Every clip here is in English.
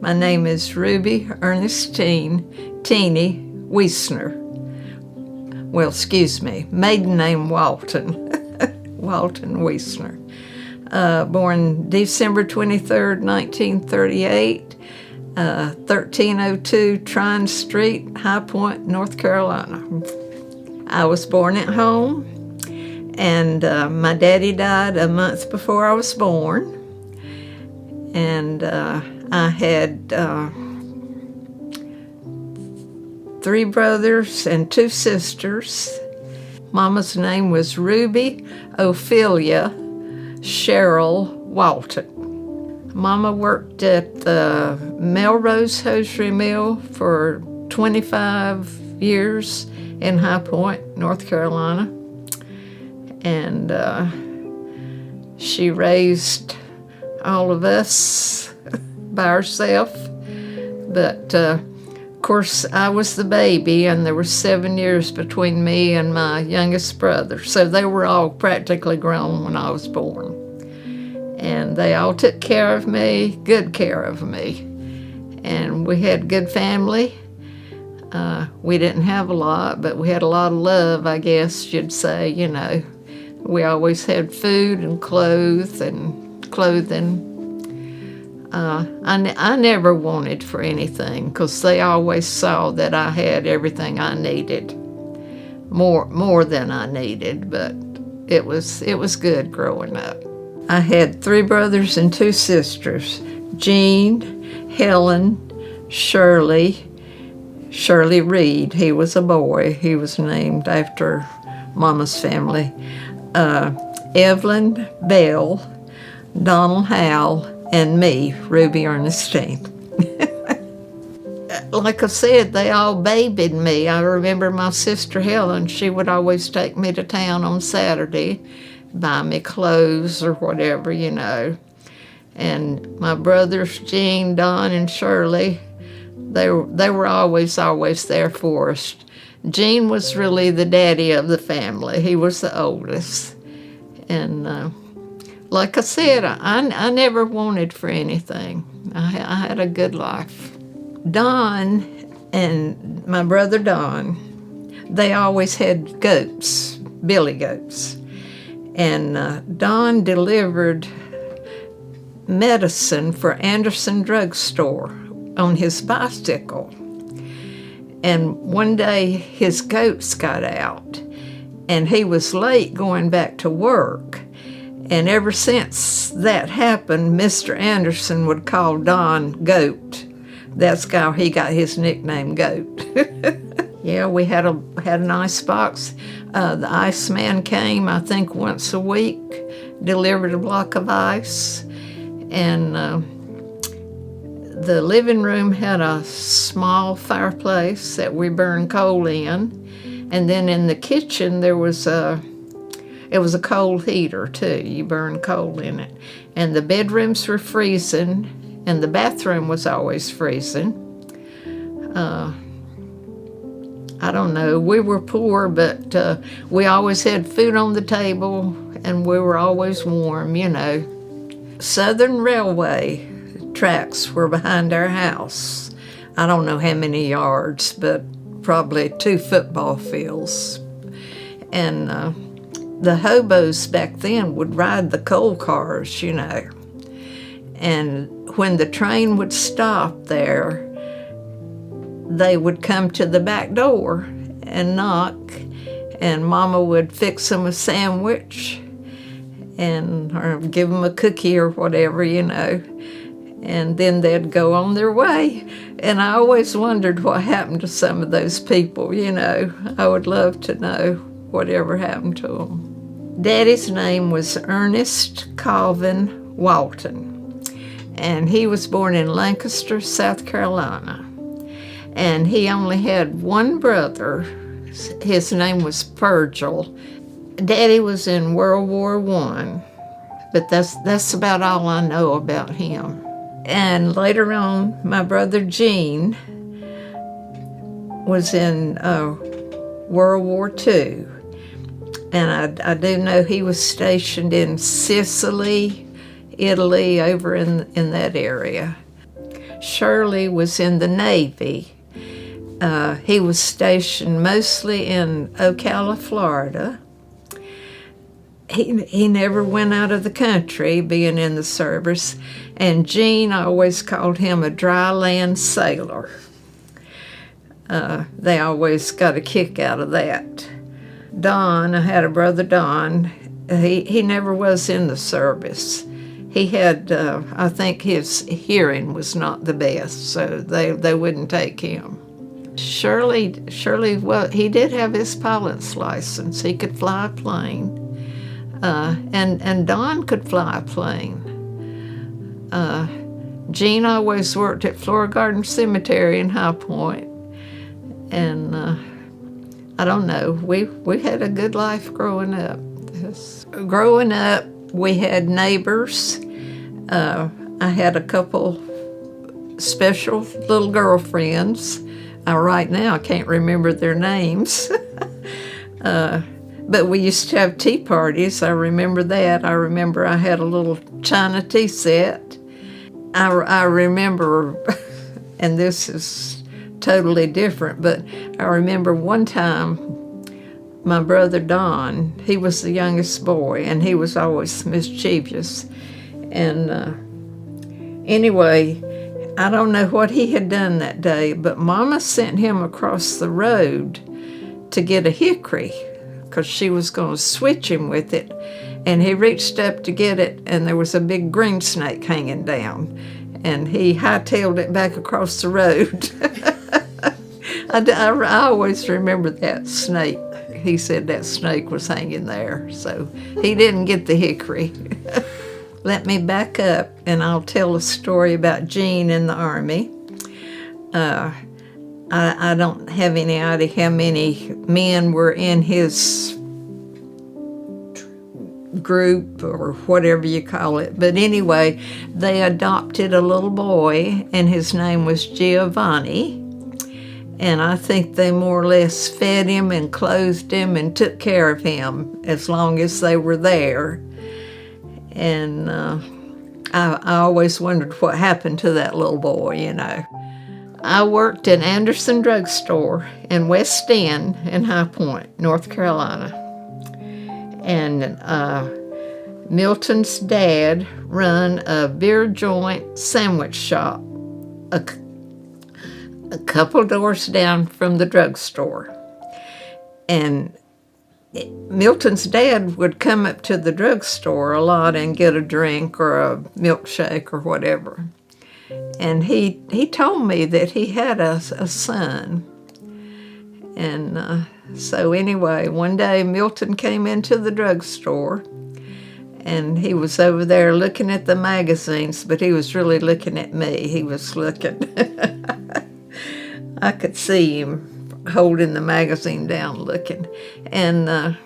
My name is Ruby Ernestine Teeny Wiesner. Well, excuse me, maiden name Walton. Walton Wiesner. Born December 23rd, 1938, 1302 Trine Street, High Point, North Carolina. I was born at home, and my daddy died a month before I was born. And I had 3 brothers and 2 sisters. Mama's name was Ruby Ophelia Cheryl Walton. Mama worked at the Melrose Hosiery Mill for 25 years in High Point, North Carolina. And she raised all of us by herself. But of course, I was the baby, and there were 7 years between me and my youngest brother. So they were all practically grown when I was born. And they all took care of me, good care of me. And we had a good family. We didn't have a lot, but we had a lot of love, I guess you'd say, you know. We always had food and clothing. I never wanted for anything, because they always saw that I had everything I needed, more than I needed. But it was good growing up. I had 3 brothers and 2 sisters: Jean, Helen, Shirley Reed. He was a boy. He was named after Mama's family. Evelyn Bell, Donald Howell, and me, Ruby Ernestine. Like I said, they all babied me. I remember my sister Helen, she would always take me to town on Saturday, buy me clothes or whatever, you know. And my brothers, Jean, Don, and Shirley, they were always there for us. Jean was really the daddy of the family. He was the oldest. And like I said, I never wanted for anything. I had a good life. Don and my brother Don, they always had goats, billy goats. And Don delivered medicine for Anderson Drug Store on his bicycle. And one day his goats got out, and he was late going back to work. And ever since that happened, Mr. Anderson would call Don Goat. That's how he got his nickname, Goat. Yeah, we had a nice box. The Iceman came, I think, once a week, delivered a block of ice. And the living room had a small fireplace that we burned coal in. And then in the kitchen, it was a coal heater too. You burned coal in it. And the bedrooms were freezing, and the bathroom was always freezing. I don't know, we were poor, but we always had food on the table, and we were always warm, you know. Southern Railway tracks were behind our house. I don't know how many yards, but probably 2 football fields. And the hobos back then would ride the coal cars, you know. And when the train would stop there, they would come to the back door and knock, and Mama would fix them a sandwich or give them a cookie or whatever, you know. And then they'd go on their way. And I always wondered what happened to some of those people, you know. I would love to know whatever happened to them. Daddy's name was Ernest Calvin Walton, and he was born in Lancaster, South Carolina. And he only had 1 brother. His name was Virgil. Daddy was in World War I, but that's about all I know about him. And later on, my brother Gene was in World War II. And I do know he was stationed in Sicily, Italy, over in that area. Shirley was in the Navy. He was stationed mostly in Ocala, Florida. He never went out of the country, being in the service, and Gene always called him a dry land sailor. They always got a kick out of that. Don, I had a brother Don, he never was in the service. He had, I think his hearing was not the best, so they wouldn't take him. Shirley, well, he did have his pilot's license. He could fly a plane. And Don could fly a plane. Gene always worked at Flora Garden Cemetery in High Point. And I don't know, we had a good life growing up. Growing up, we had neighbors. I had a couple special little girlfriends. Right now, I can't remember their names. But we used to have tea parties. I remember that. I remember I had a little china tea set. I remember, and this is totally different, but I remember one time my brother Don, he was the youngest boy, and he was always mischievous. And anyway, I don't know what he had done that day, but Mama sent him across the road to get a hickory because she was going to switch him with it. And he reached up to get it, and there was a big green snake hanging down. And he hightailed it back across the road. I always remember that snake. He said that snake was hanging there, so he didn't get the hickory. Let me back up, and I'll tell a story about Gene in the Army. I don't have any idea how many men were in his group or whatever you call it. But anyway, they adopted a little boy, and his name was Giovanni. And I think they more or less fed him and clothed him and took care of him as long as they were there. And I always wondered what happened to that little boy, you know. I worked at Anderson Drug Store in West End in High Point, North Carolina. And Milton's dad run a beer joint sandwich shop a couple doors down from the drugstore. And Milton's dad would come up to the drugstore a lot and get a drink or a milkshake or whatever. And he told me that he had a son. And so anyway, one day Milton came into the drugstore, and he was over there looking at the magazines, but he was really looking at me. He was looking. I could see him holding the magazine down looking. And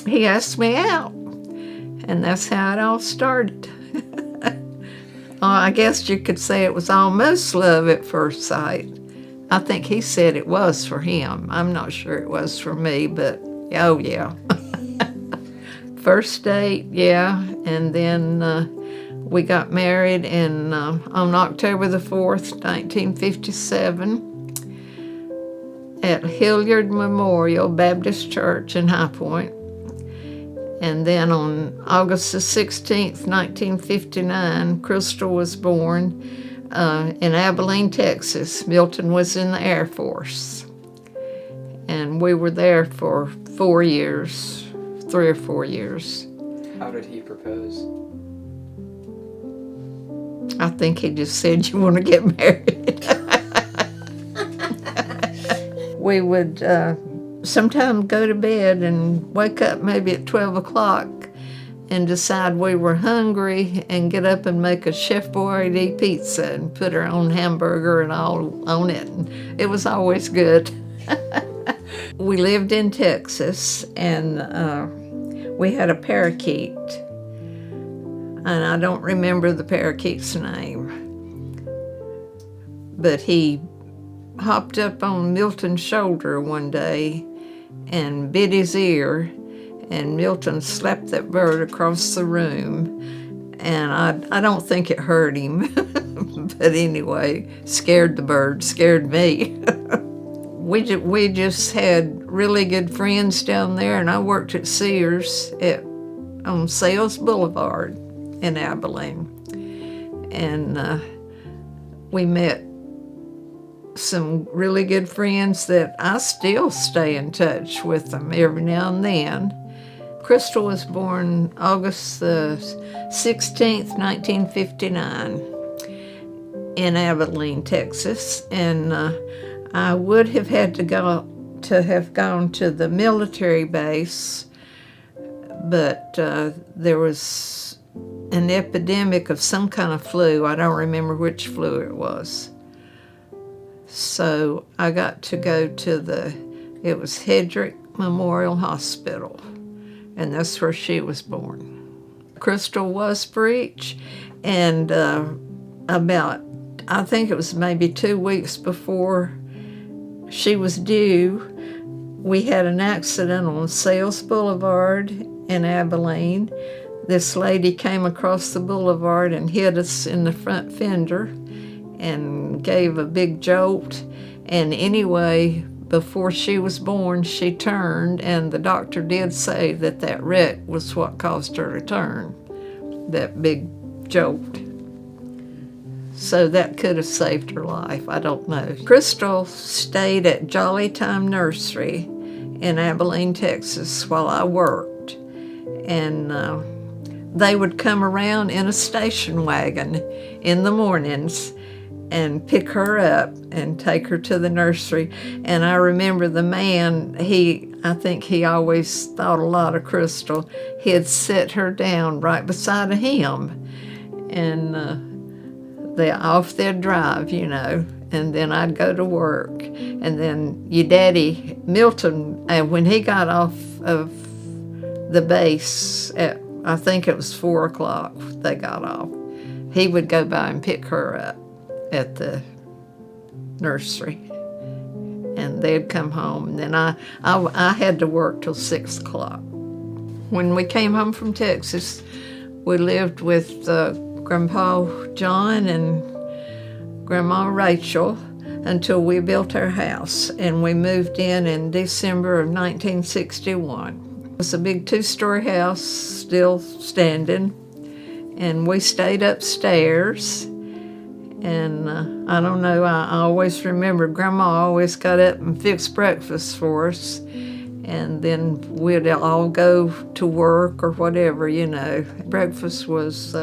he asked me out. And that's how it all started. I guess you could say it was almost love at first sight. I think he said it was for him. I'm not sure it was for me, but oh yeah. First date, yeah, and then we got married on October the 4th, 1957 at Hilliard Memorial Baptist Church in High Point. And then on August the 16th, 1959, Crystal was born in Abilene, Texas. Milton was in the Air Force. And we were there for 4 years, 3 or 4 years. How did he propose? I think he just said, "You want to get married?" We would sometimes go to bed and wake up maybe at 12 o'clock and decide we were hungry and get up and make a Chef Boyardee pizza and put our own hamburger and all on it. And it was always good. We lived in Texas, and we had a parakeet. And I don't remember the parakeet's name. But he hopped up on Milton's shoulder one day and bit his ear, and Milton slapped that bird across the room. And I don't think it hurt him, But anyway, scared the bird, scared me. We just had really good friends down there, and I worked at Sears on Sales Boulevard in Abilene. And we met some really good friends that I still stay in touch with them every now and then. Crystal was born August the 16th, 1959 in Abilene, Texas, and I would have had to have gone to the military base, but there was an epidemic of some kind of flu. I don't remember which flu it was. So I got to go to it was Hedrick Memorial Hospital, and that's where she was born. Crystal was breech, and I think it was maybe 2 weeks before she was due, we had an accident on Sales Boulevard in Abilene. This lady came across the boulevard and hit us in the front fender and gave a big jolt. And anyway, before she was born, she turned, and the doctor did say that wreck was what caused her to turn, that big jolt. So that could have saved her life, I don't know. Crystal stayed at Jolly Time Nursery in Abilene, Texas while I worked. And they would come around in a station wagon in the mornings and pick her up and take her to the nursery. And I remember the man, I think he always thought a lot of Crystal. He'd sit her down right beside of him, and they'd drive, and then I'd go to work. And then your daddy, Milton, when he got off of the base at, I think it was 4 o'clock they got off, he would go by and pick her up at the nursery, and they'd come home, and then I had to work till 6 o'clock. When we came home from Texas, we lived with Grandpa John and Grandma Rachel until we built our house, and we moved in December of 1961. It was a big 2-story house, still standing, and we stayed upstairs. And I don't know, I always remember Grandma always got up and fixed breakfast for us, and then we'd all go to work or whatever, Breakfast was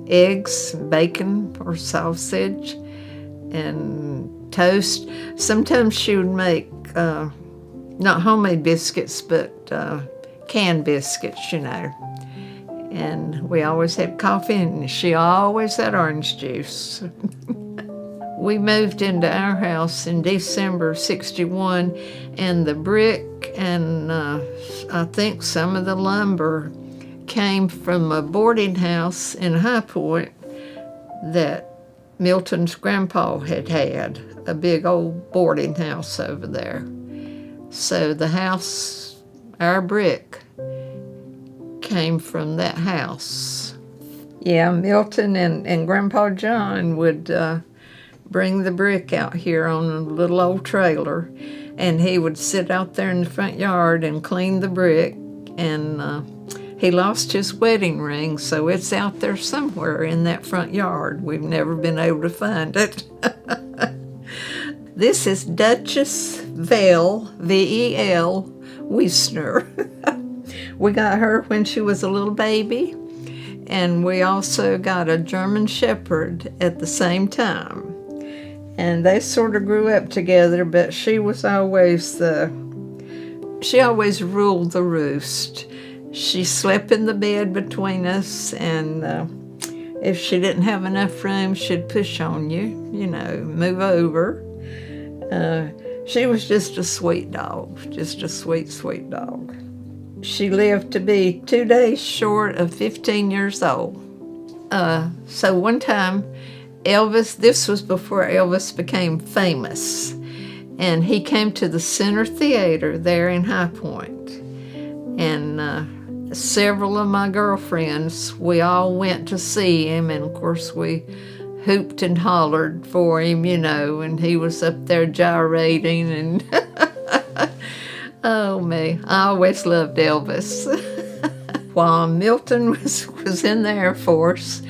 eggs, bacon or sausage, and toast. Sometimes she would make, not homemade biscuits, but canned biscuits, And we always had coffee, and she always had orange juice. We moved into our house in December of 61, and the brick and I think some of the lumber came from a boarding house in High Point that Milton's grandpa had, a big old boarding house over there. So the house, our brick, came from that house. Yeah, Milton and Grandpa John would bring the brick out here on a little old trailer, and he would sit out there in the front yard and clean the brick, and he lost his wedding ring, so it's out there somewhere in that front yard. We've never been able to find it. This is Duchess Vel, V-E-L, Wiesner. We got her when she was a little baby, and we also got a German Shepherd at the same time. And they sort of grew up together, but she always ruled the roost. She slept in the bed between us, and if she didn't have enough room, she'd push on you, move over. She was just a sweet dog, just a sweet, sweet dog. She lived to be 2 days short of 15 years old. So one time, Elvis, this was before Elvis became famous, and he came to the Center Theater there in High Point. And several of my girlfriends, we all went to see him, and of course we hooped and hollered for him, and he was up there gyrating and oh me, I always loved Elvis. While Milton was in the Air Force,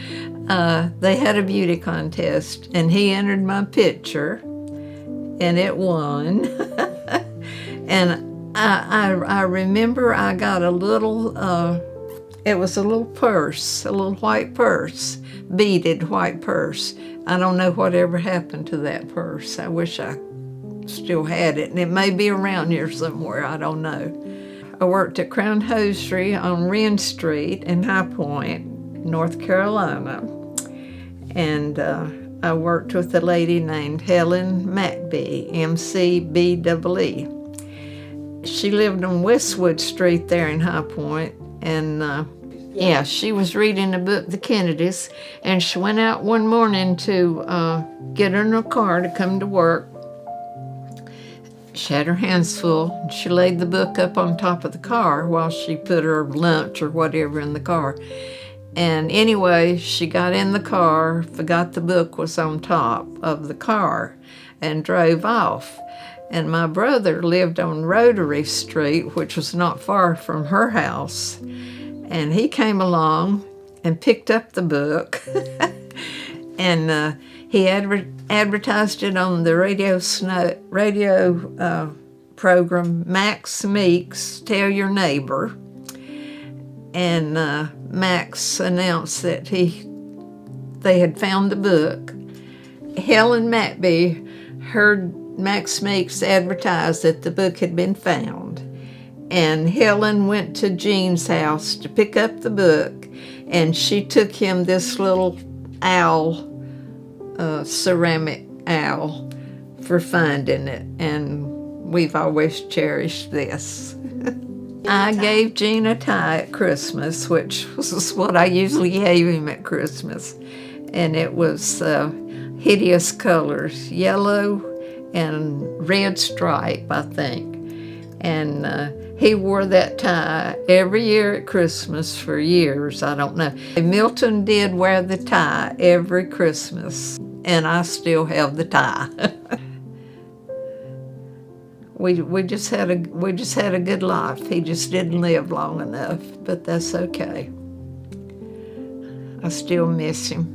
they had a beauty contest, and he entered my picture, and it won. And I remember I got a little, it was a little purse, a little white purse, beaded white purse. I don't know whatever happened to that purse. I wish I still had it, and it may be around here somewhere, I don't know. I worked at Crown Hosiery on Wren Street in High Point, North Carolina. And I worked with a lady named Helen McBee, McBee. She lived on Westwood Street there in High Point. And yeah, she was reading the book, The Kennedys. And she went out one morning to get in her car to come to work. She had her hands full. She laid the book up on top of the car while she put her lunch or whatever in the car. And anyway, she got in the car, forgot the book was on top of the car, and drove off. And my brother lived on Rotary Street, which was not far from her house. And he came along and picked up the book. And he advertised it on the radio program, Max Meeks, Tell Your Neighbor. And Max announced that they had found the book. Helen McBee heard Max Meeks advertise that the book had been found. And Helen went to Gene's house to pick up the book, and she took him this little owl, ceramic owl, for finding it, and we've always cherished this. I gave Gene a tie at Christmas, which was what I usually gave him at Christmas, and it was hideous colors, yellow and red stripe, I think, and he wore that tie every year at Christmas for years, I don't know. Milton did wear the tie every Christmas, and I still have the tie. We just had a good life. He just didn't live long enough, but that's okay. I still miss him.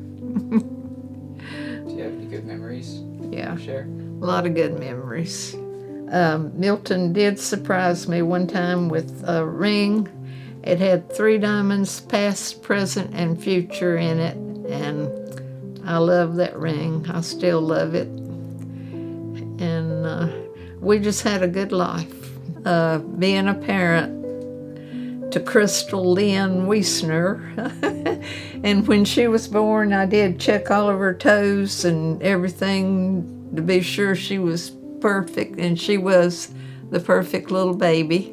Do you have any good memories? Yeah, Share? a lot of good memories. Milton did surprise me one time with a ring. It had 3 diamonds, past, present, and future in it, and I love that ring. I still love it. And we just had a good life. Being a parent to Crystal Lynn Wiesner. And when she was born, I did check all of her toes and everything to be sure she was perfect, and she was the perfect little baby.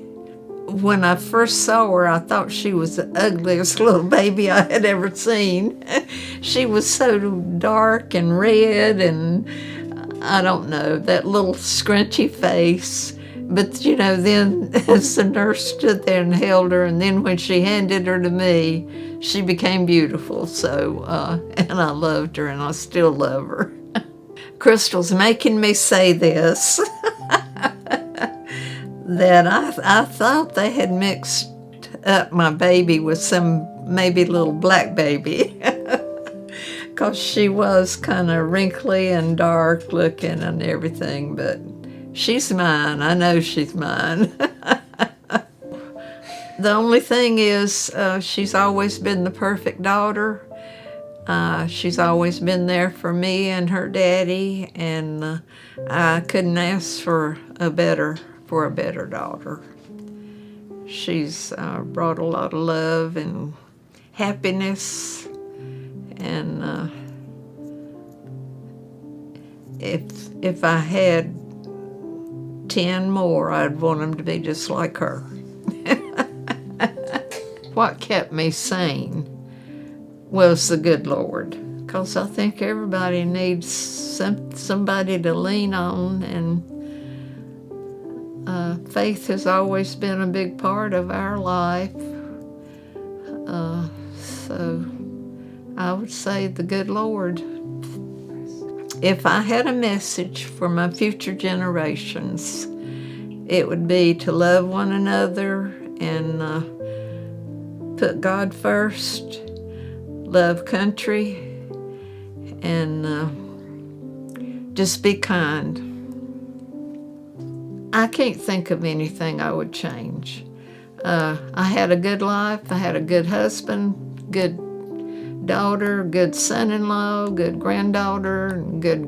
When I first saw her, I thought she was the ugliest little baby I had ever seen. She was so dark and red, and I don't know, that little scrunchy face. But, then as the nurse stood there and held her, and then when she handed her to me, she became beautiful. So, and I loved her, and I still love her. Crystal's making me say this, that I thought they had mixed up my baby with some maybe little black baby. Because she was kind of wrinkly and dark looking and everything, but she's mine. I know she's mine. The only thing is, she's always been the perfect daughter. She's always been there for me and her daddy, and I couldn't ask for a better daughter. She's brought a lot of love and happiness, and if I had 10 more, I'd want them to be just like her. What kept me sane was the good Lord, because I think everybody needs somebody to lean on, and faith has always been a big part of our life. So I would say the good Lord. if I had a message for my future generations, it would be to love one another and put God first, love country, and just be kind. I can't think of anything I would change. I had a good life. I had a good husband, good daughter, good son-in-law, good granddaughter, good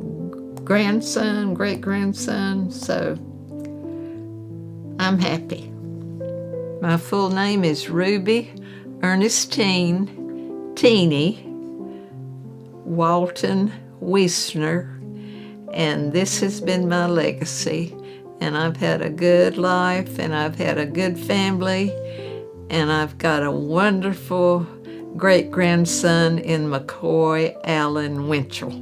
grandson, great-grandson. So I'm happy. My full name is Ruby Ernestine Teeny Walton Wiesner, and this has been my legacy. And I've had a good life, and I've had a good family, and I've got a wonderful great-grandson in McCoy Allen Winchell.